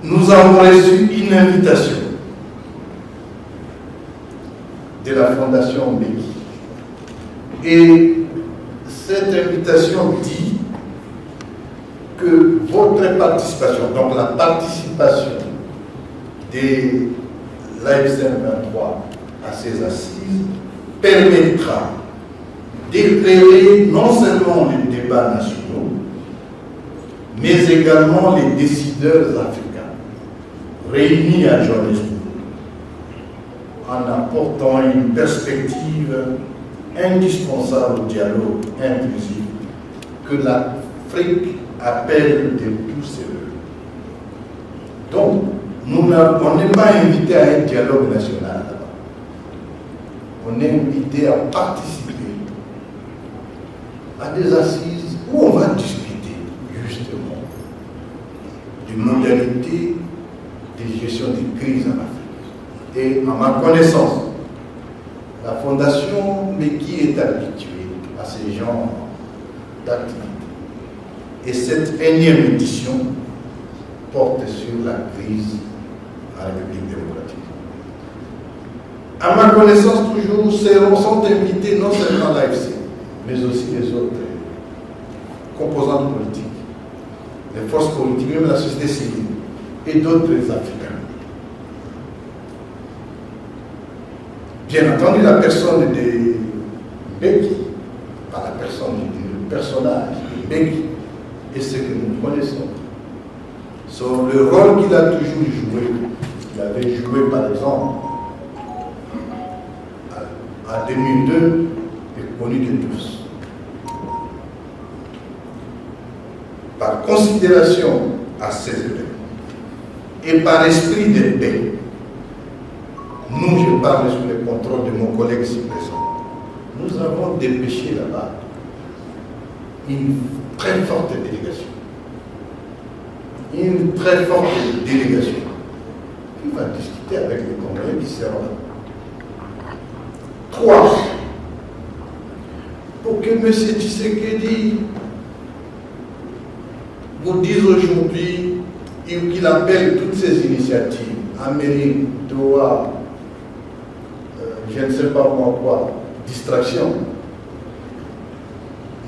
nous avons reçu une invitation de la Fondation Mbeki. Et cette invitation dit que votre participation, donc la participation de l'AFCM 23 à ces assises, permettra d'éclairer non seulement les débats nationaux, mais également les décideurs africains réunis à Johannesburg, en apportant une perspective indispensable au dialogue inclusif que l'Afrique appelle de tous ses voeux. Donc, on n'est pas invité à un dialogue national. On est invité à participer à des assises où on va discuter justement des modalités de gestion des crises en Afrique. Et à ma connaissance, la Fondation Mbeki est habituée à ce genre d'activité. Et cette énième édition porte sur la crise en République démocratique. À ma connaissance, toujours, sont invités non seulement l'AFC, mais aussi les autres composantes politiques, les forces politiques, même la société civile et d'autres Africains. Bien entendu, la personne de Mbeki, pas la personne du personnage de Mbeki, et ce que nous connaissons. Sur le rôle qu'il a toujours joué. Il avait joué, par exemple, en 2002, est connu de tous. Par considération à ces événements et par esprit de paix, nous, je parle sous le contrôle de mon collègue ici présent, nous avons dépêché là-bas une très forte délégation. Une très forte délégation qui va discuter avec les Congolais qui seront là. 3. Pour que M. Tshisekedi vous dise aujourd'hui qu'il appelle toutes ces initiatives, Amérique, Doha, je ne sais pas moi quoi, distraction.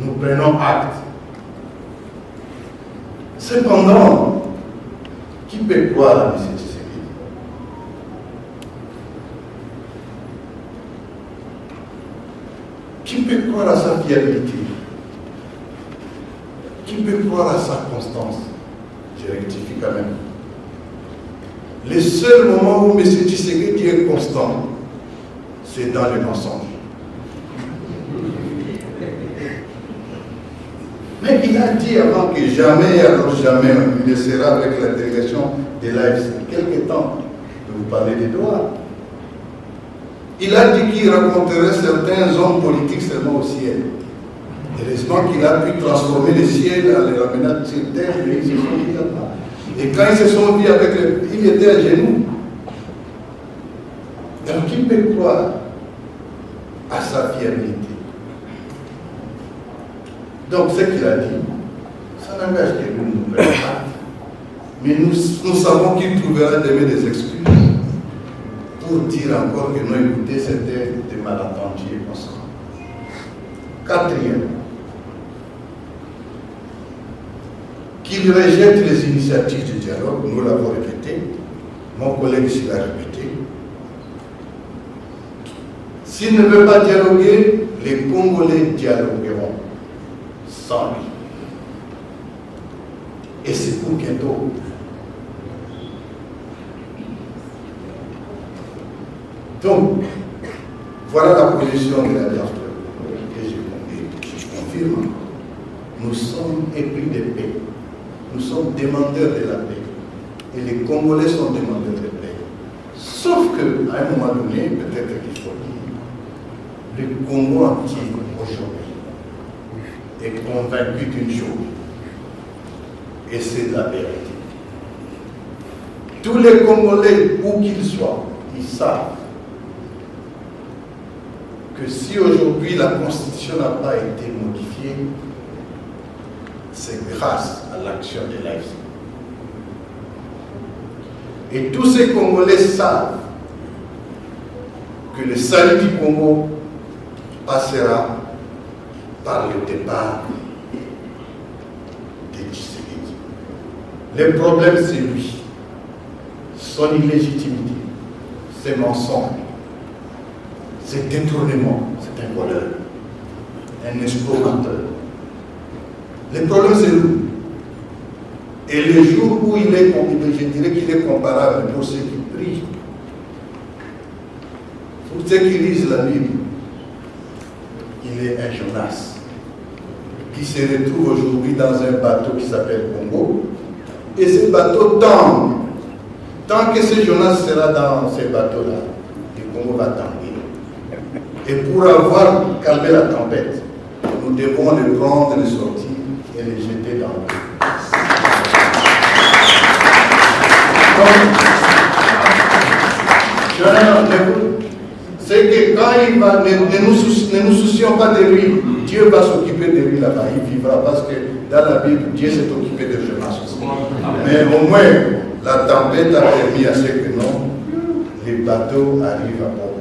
Nous prenons acte. Cependant, qui peut croire à M. Tshisekedi? Qui peut croire à sa fiabilité? Qui peut croire à sa constance? Je rectifie quand même. Le seul moment où M. Tshisekedi est constant, c'est dans le mensonge. Mais il a dit avant que jamais, alors jamais, il ne sera avec la délégation de l'AFC. Quelque temps, de vous parler des droits. Il a dit qu'il rencontrerait certains hommes politiques seulement au ciel. Heureusement qu'il a pu transformer le ciel en les ramenant sur terre, mais ils se sont mis là-bas. Et quand ils se sont mis avec il était à genoux. Donc qui peut croire à sa fiabilité? Donc ce qu'il a dit, ça n'engage que nous ne prenons pas. Mais nous savons qu'il trouvera demain des excuses pour dire encore que non, écoutez, c'était des malentendus et comme ça. 4e, qu'il rejette les initiatives du dialogue, nous l'avons répété, mon collègue ici l'a répété. S'il ne veut pas dialoguer, les Congolais dialogueront sans lui. Et c'est pour bientôt. Donc, voilà la position de la diaspora. Et je confirme, nous sommes épris de paix. Nous sommes demandeurs de la paix. Et les Congolais sont demandeurs de paix. Sauf qu'à un moment donné, peut-être qu'il faut dire, le Congo entier aujourd'hui est convaincu d'une chose, et c'est la vérité. Tous les Congolais, où qu'ils soient, ils savent que si aujourd'hui la Constitution n'a pas été modifiée, c'est grâce à l'action de l'AFC. Et tous ces Congolais savent que le salut du Congo passera par le départ de Tshisekedi. Le problème, c'est lui, son illégitimité, ses mensonges, ses détournements. C'est un voleur, un escroquateur. Le problème, c'est lui. Et le jour où il est, je dirais qu'il est comparable pour ceux qui prient, pour ceux qui lisent la Bible, il est un Jonas qui se retrouve aujourd'hui dans un bateau qui s'appelle Congo. Et ce bateau tangue. Tant que ce Jonas sera dans ce bateau-là, le Congo va tanguer. Et pour avoir calmé la tempête, nous devons le prendre, le sortir et le jeter dans l'eau. C'est que quand il va, ne nous soucions pas de lui, Dieu va s'occuper de lui là-bas, il vivra, parce que dans la Bible, Dieu s'est occupé de Jonas aussi. Mais au moins, la tempête a permis à ce que non, les bateaux arrivent à bon